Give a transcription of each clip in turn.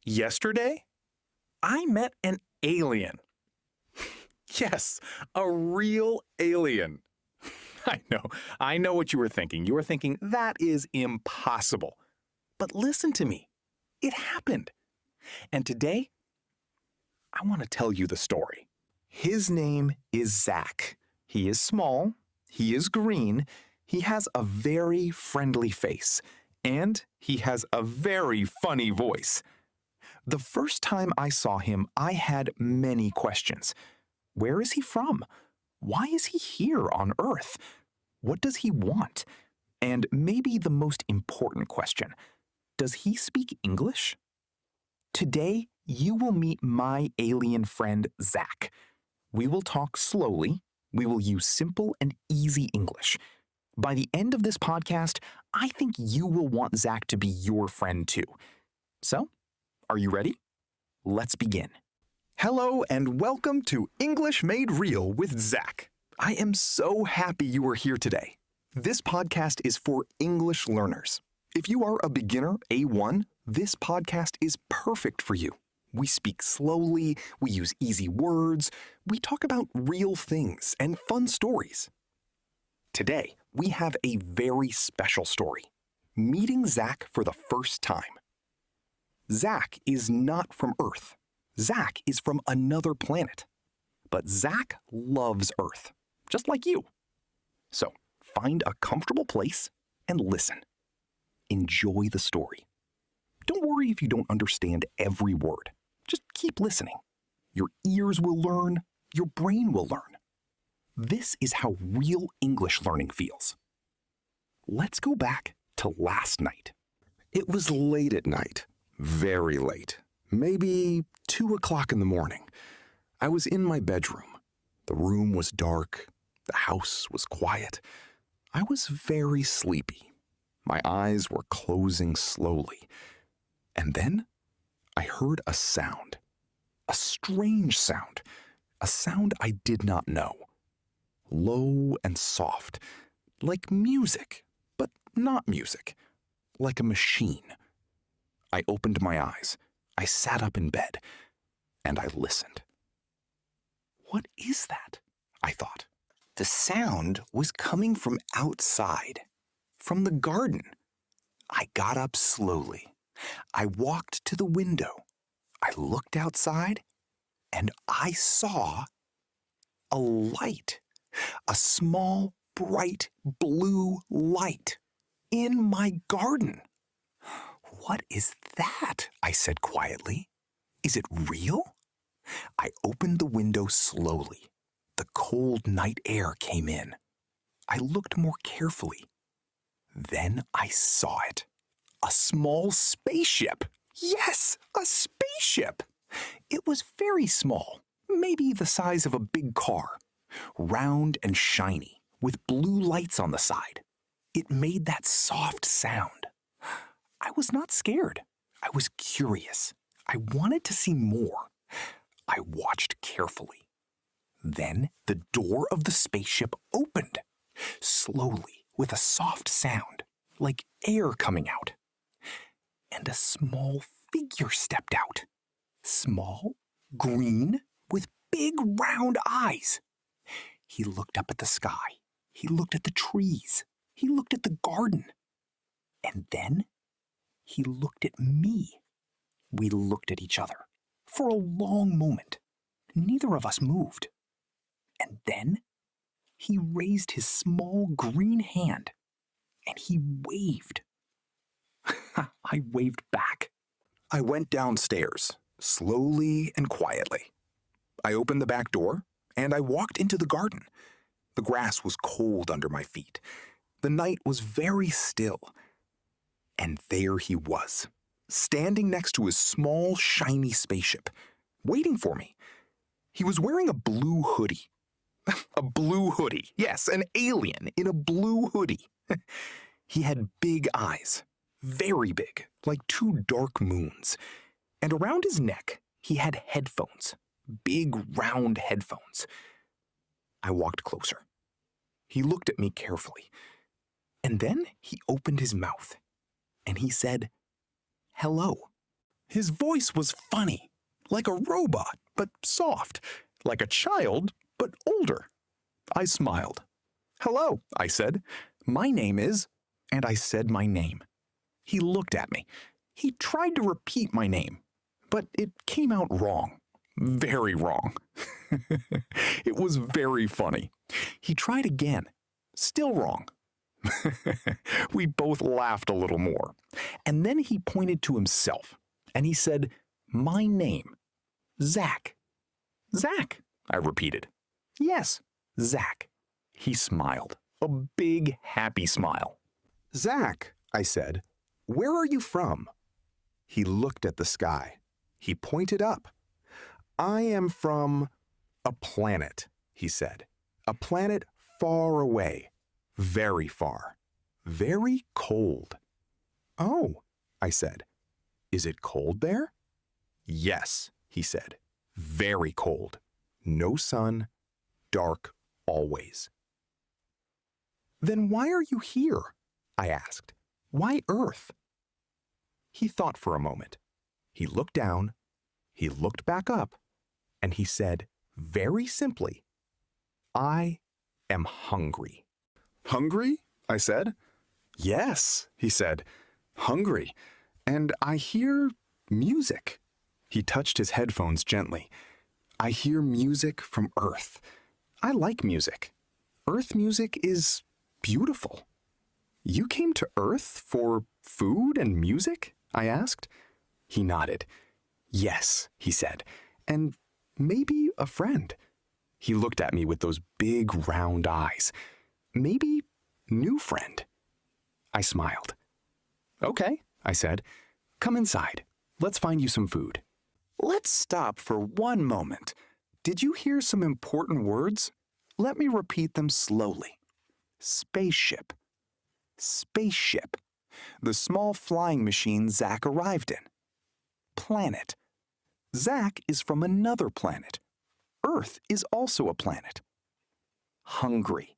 Yesterday, I met an alien. Yes, a real alien. I know what you were thinking. You were thinking, that is impossible. But listen to me. It happened. And today, I want to tell you the story. His name is Zach. He is small. He is green. He has a very friendly face. And he has a very funny voice. The first time I saw him, I had many questions. Where is he from? Why is he here on Earth? What does he want? And maybe the most important question, does he speak English? Today, you will meet my alien friend, Zach. We will talk slowly. We will use simple and easy English. By the end of this podcast, I think you will want Zach to be your friend too. So, are you ready? Let's begin. Hello and welcome to English Made Real with Zach. I am so happy you are here today. This podcast is for English learners. If you are a beginner, A1, this podcast is perfect for you. We speak slowly, we use easy words, we talk about real things and fun stories. Today, we have a very special story. Meeting Zach for the first time. Zach is not from Earth. Zach is from another planet. But Zach loves Earth, just like you. So, find a comfortable place and listen. Enjoy the story. Don't worry if you don't understand every word. Just keep listening. Your ears will learn, your brain will learn. This is how real English learning feels. Let's go back to last night. It was late at night. Very late. Maybe 2 o'clock in the morning. I was in my bedroom. The room was dark. The house was quiet. I was very sleepy. My eyes were closing slowly. And then I heard a sound. A strange sound. A sound I did not know. Low and soft. Like music, but not music. Like a machine. I opened my eyes. I sat up in bed. And I listened. What is that? I thought. The sound was coming from outside. From the garden. I got up slowly. I walked to the window. I looked outside. And I saw a light. A small, bright, blue light. In my garden. What is that? I said quietly. Is it real? I opened the window slowly. The cold night air came in. I looked more carefully. Then I saw it. A small spaceship. Yes, a spaceship. It was very small, maybe the size of a big car. Round and shiny, with blue lights on the side. It made that soft sound. I was not scared. I was curious. I wanted to see more. I watched carefully. Then the door of the spaceship opened, slowly, with a soft sound, like air coming out. And a small figure stepped out. Small, green, with big round eyes. He looked up at the sky. He looked at the trees. He looked at the garden. And then he looked at me. We looked at each other for a long moment. Neither of us moved. And then he raised his small green hand and he waved. I waved back. I went downstairs, slowly and quietly. I opened the back door and I walked into the garden. The grass was cold under my feet. The night was very still. And there he was, standing next to his small, shiny spaceship, waiting for me. He was wearing a blue hoodie. A blue hoodie. Yes, an alien in a blue hoodie. He had big eyes, very big, like 2 dark moons. And around his neck, he had headphones, big round headphones. I walked closer. He looked at me carefully. And then he opened his mouth. And he said, "Hello." His voice was funny, like a robot, but soft, like a child, but older. I smiled. "Hello," I said. "My name is—" And I said my name. He looked at me. He tried to repeat my name, but it came out wrong. Very wrong. It was very funny. He tried again. Still wrong. We both laughed a little more. And then he pointed to himself, and he said, "My name, Zach." "Zach," I repeated. "Yes, Zach." He smiled, a big, happy smile. "Zach," I said, "where are you from?" He looked at the sky. He pointed up. "I am from a planet," he said. "A planet far away, very far, very cold." "Oh," I said, "is it cold there?" "Yes," he said, "very cold. No sun, dark always." "Then why are you here?" I asked. "Why Earth?" He thought for a moment. He looked down, he looked back up, and he said very simply, "I am hungry." "Hungry?" I said. "Yes," he said, "hungry. And I hear music." He touched his headphones gently. "I hear music from Earth. I like music. Earth music is beautiful." "You came to Earth for food and music?" I asked. He nodded. "Yes," he said, "and maybe a friend." He looked at me with those big round eyes. "Maybe new friend." I smiled. "Okay," I said. "Come inside. Let's find you some food." "Let's stop for one moment. Did you hear some important words? Let me repeat them slowly. Spaceship. Spaceship. The small flying machine Zach arrived in. Planet. Zach is from another planet. Earth is also a planet. Hungry.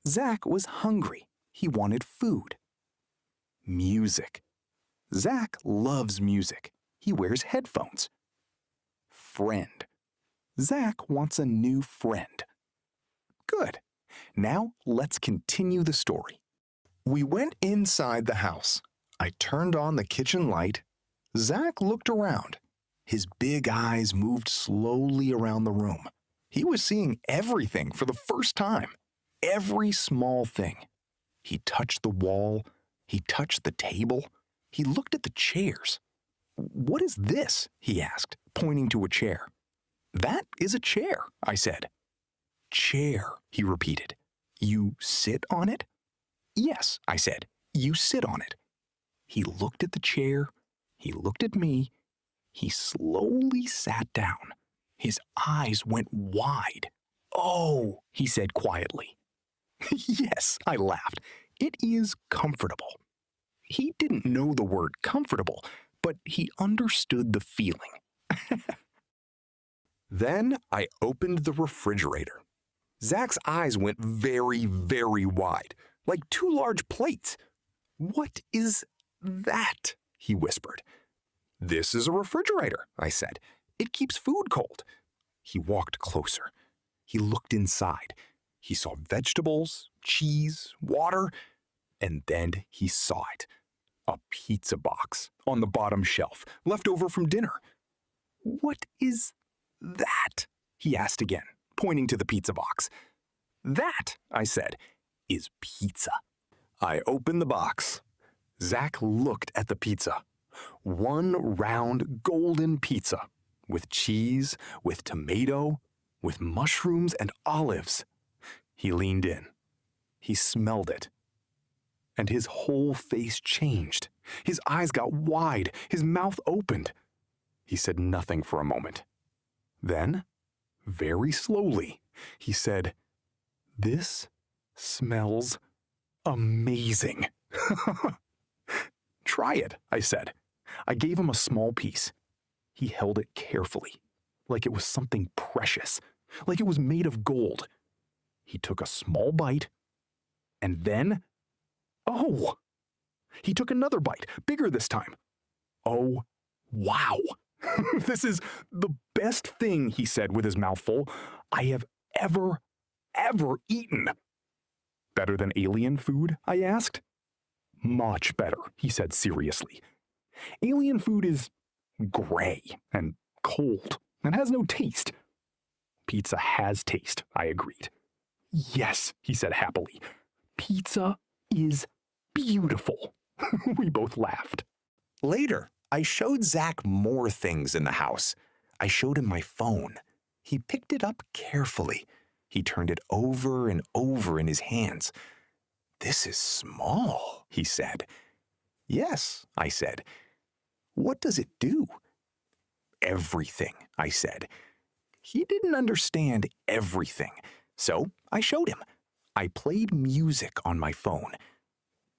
Zach was hungry. He wanted food. Music. Zach loves music. He wears headphones. Friend. Zach wants a new friend. Good. Now let's continue the story. We went inside the house. I turned on the kitchen light. Zach looked around. His big eyes moved slowly around the room. He was seeing everything for the first time. Every small thing. He touched the wall. He touched the table. He looked at the chairs. "What is this?" he asked, pointing to a chair. "That is a chair," I said. "Chair," he repeated. "You sit on it?" "Yes," I said. "You sit on it." He looked at the chair. He looked at me. He slowly sat down. His eyes went wide. "Oh," he said quietly. "Yes," I laughed. "It is comfortable." He didn't know the word comfortable, but he understood the feeling. Then I opened the refrigerator. Zach's eyes went very, very wide, like two large plates. "What is that?" he whispered. "This is a refrigerator," I said. "It keeps food cold." He walked closer. He looked inside. He saw vegetables, cheese, water, and then he saw it. A pizza box on the bottom shelf, left over from dinner. "What is that?" he asked again, pointing to the pizza box. "That," I said, "is pizza." I opened the box. Zach looked at the pizza. One round golden pizza, with cheese, with tomato, with mushrooms and olives. He leaned in. He smelled it. And his whole face changed. His eyes got wide. His mouth opened. He said nothing for a moment. Then, very slowly, he said, "This smells amazing." "Try it," I said. I gave him a small piece. He held it carefully, like it was something precious, like it was made of gold. He took a small bite, and then, oh! He took another bite, bigger this time. Oh Wow. This is the best thing, he said with his mouth full, I have ever eaten. Better than alien food? I asked. Much better, he said seriously. Alien food is gray and cold and has no taste. Pizza has taste, I agreed. Yes, he said happily. Pizza is beautiful. We both laughed. Later, I showed Zach more things in the house. I showed him my phone. He picked it up carefully. He turned it over and over in his hands. "This is small," he said. "Yes," I said. "What does it do?" "Everything," I said. He didn't understand everything, so I showed him. I played music on my phone.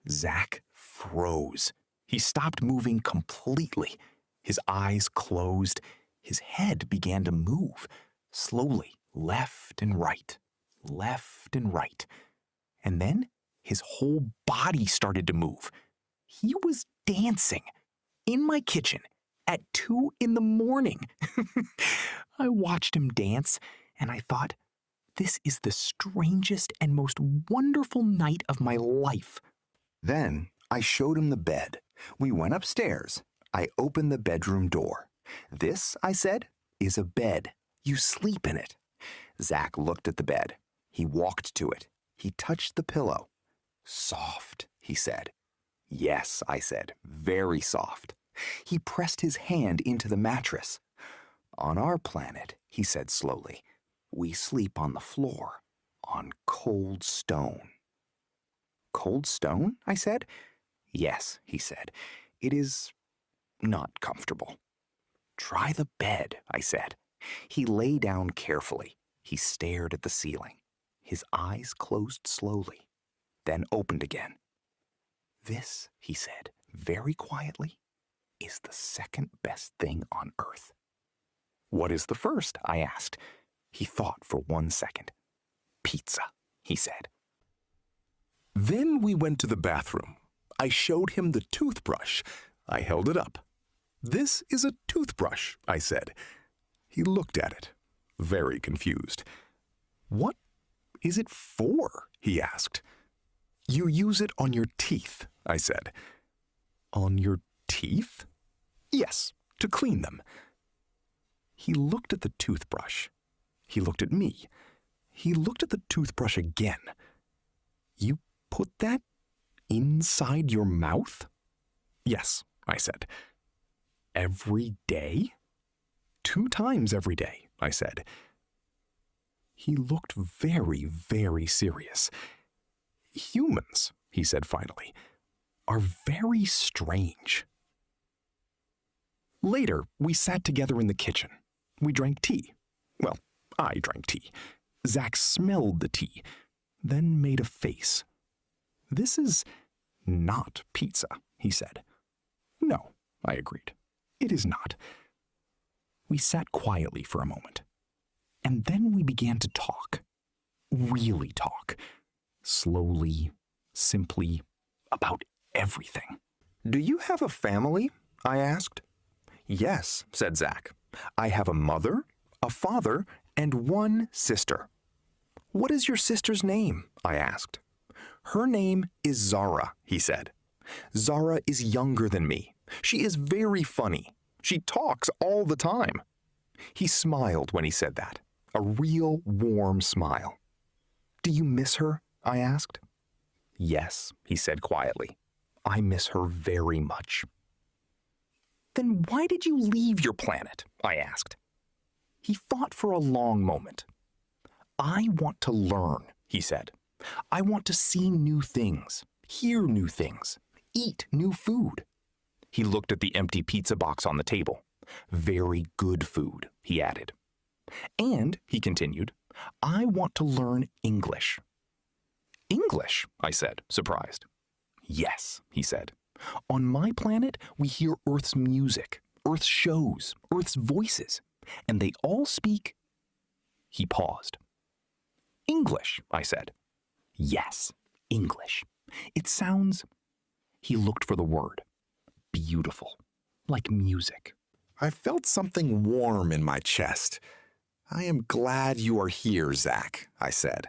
Zach froze. He stopped moving completely. His eyes closed. His head began to move, slowly, left and right, left and right. And then his whole body started to move. He was dancing in my kitchen at 2 in the morning. I watched him dance, and I thought, this is the strangest and most wonderful night of my life. Then I showed him the bed. We went upstairs. I opened the bedroom door. "This," I said, "is a bed. You sleep in it." Zach looked at the bed. He walked to it. He touched the pillow. "Soft," he said. "Yes," I said, "very soft." He pressed his hand into the mattress. "On our planet," he said slowly, "we sleep on the floor, on cold stone." "Cold stone?" I said. "Yes," he said. "It is not comfortable." "Try the bed," I said. He lay down carefully. He stared at the ceiling. His eyes closed slowly, then opened again. "This," he said, very quietly, "is the second best thing on earth." "What is the first?" I asked. He thought for 1 second. "Pizza," he said. Then we went to the bathroom. I showed him the toothbrush. I held it up. "This is a toothbrush," I said. He looked at it, very confused. "What is it for?" he asked. "You use it on your teeth," I said. "On your teeth?" "Yes, to clean them." He looked at the toothbrush. He looked at me. He looked at the toothbrush again. "You put that inside your mouth?" "Yes," I said. "Every day?" "2 times every day," I said. He looked very, very serious. "Humans," he said finally, "are very strange." Later, we sat together in the kitchen. We drank tea. Well, I drank tea. Zach smelled the tea, then made a face. "This is not pizza," he said. "No," I agreed. "It is not." We sat quietly for a moment, and then we began to talk. Really talk. Slowly, simply, about everything. "Do you have a family?" I asked. "Yes," said Zach. "I have a mother, a father, and 1 sister." "What is your sister's name?" I asked. "Her name is Zara," he said. "Zara is younger than me. She is very funny. She talks all the time." He smiled when he said that, a real warm smile. "Do you miss her?" I asked. "Yes," he said quietly. "I miss her very much." "Then why did you leave your planet?" I asked. He thought for a long moment. "I want to learn," he said. "I want to see new things, hear new things, eat new food." He looked at the empty pizza box on the table. "Very good food," he added. "And," he continued, "I want to learn English." "English?" I said, surprised. "Yes," he said. "On my planet, we hear Earth's music, Earth's shows, Earth's voices, and they all speak..." He paused. "English," I said. "Yes, English. It sounds..." He looked for the word. "Beautiful. Like music." I felt something warm in my chest. I am glad you are here, Zach, I said.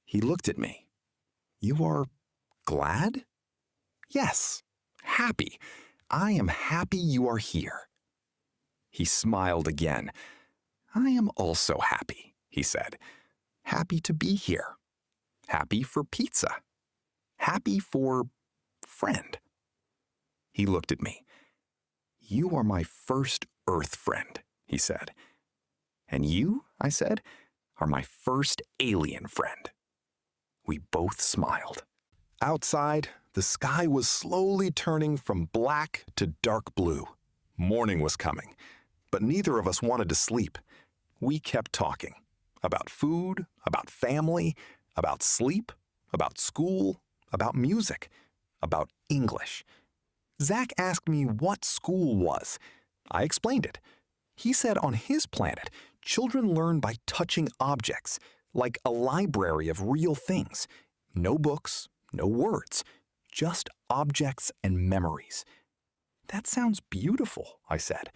He looked at me. You are glad? Yes, happy. I am happy you are here. He smiled again. I am also happy, he said. Happy to be here. Happy for pizza. Happy for friend. He looked at me. You are my first Earth friend, he said. And you, I said, are my first alien friend. We both smiled. Outside, the sky was slowly turning from black to dark blue. Morning was coming, but neither of us wanted to sleep. We kept talking about food, about family, about sleep, about school, about music, about English. Zach asked me what school was. I explained it. He said on his planet, children learn by touching objects, like a library of real things. No books, no words, just objects and memories. That sounds beautiful, I said.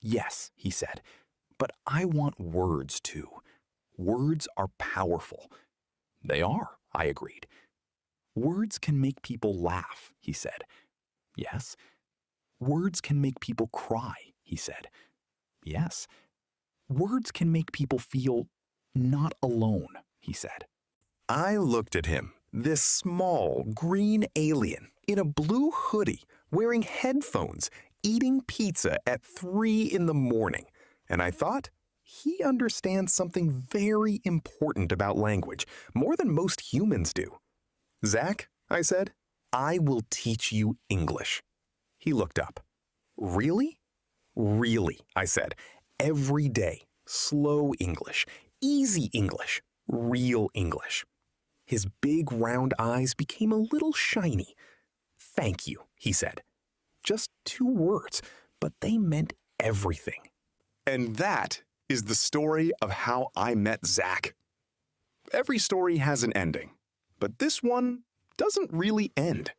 Yes, he said, but I want words too. Words are powerful. They are, I agreed. Words can make people laugh, he said. Yes. Words can make people cry, he said. Yes. Words can make people feel not alone, he said. I looked at him, this small green alien in a blue hoodie, wearing headphones, eating pizza at 3 in the morning, and I thought, he understands something very important about language, more than most humans do. Zach, I said, I will teach you English. He looked up. Really? Really, I said. Every day. Slow English. Easy English. Real English. His big round eyes became a little shiny. Thank you, he said. Just 2 words, but they meant everything. And that is the story of how I met Zach. Every story has an ending, but this one doesn't really end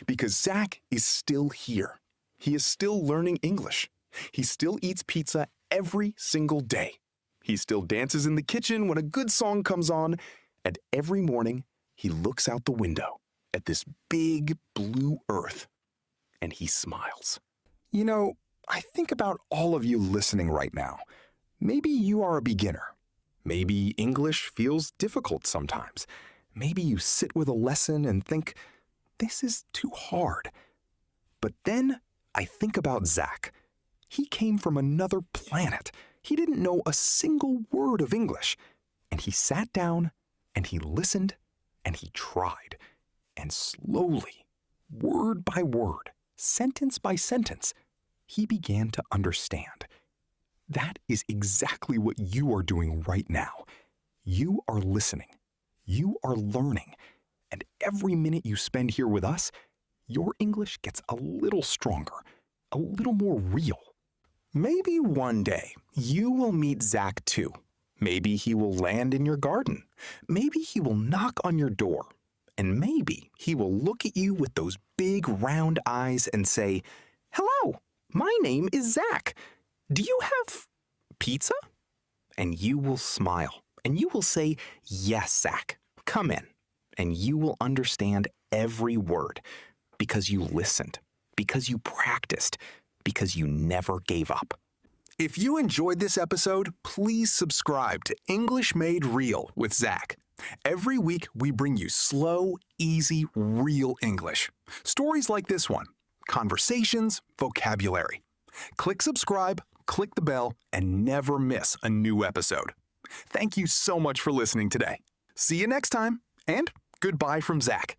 because Zach is still here. He is still learning English. He still eats pizza every single day. He still dances in the kitchen when a good song comes on, and every morning he looks out the window at this big blue earth and he smiles. You know, I think about all of you listening right now. Maybe you are a beginner. Maybe English feels difficult sometimes. Maybe you sit with a lesson and think, this is too hard. But then I think about Zach. He came from another planet. He didn't know a single word of English. And he sat down and he listened and he tried. And slowly, word by word, sentence by sentence, he began to understand. That is exactly what you are doing right now. You are listening. You are learning. And every minute you spend here with us, your English gets a little stronger, a little more real. Maybe one day you will meet Zach too. Maybe he will land in your garden. Maybe he will knock on your door. And maybe he will look at you with those big round eyes and say, "Hello, my name is Zach. Do you have pizza?" And you will smile and you will say, "Yes, Zach, come in." And you will understand every word because you listened, because you practiced, because you never gave up. If you enjoyed this episode, please subscribe to English Made Real with Zach. Every week, we bring you slow, easy, real English. Stories like this one, conversations, vocabulary. Click subscribe, click the bell, and never miss a new episode. Thank you so much for listening today. See you next time, and goodbye from Zach.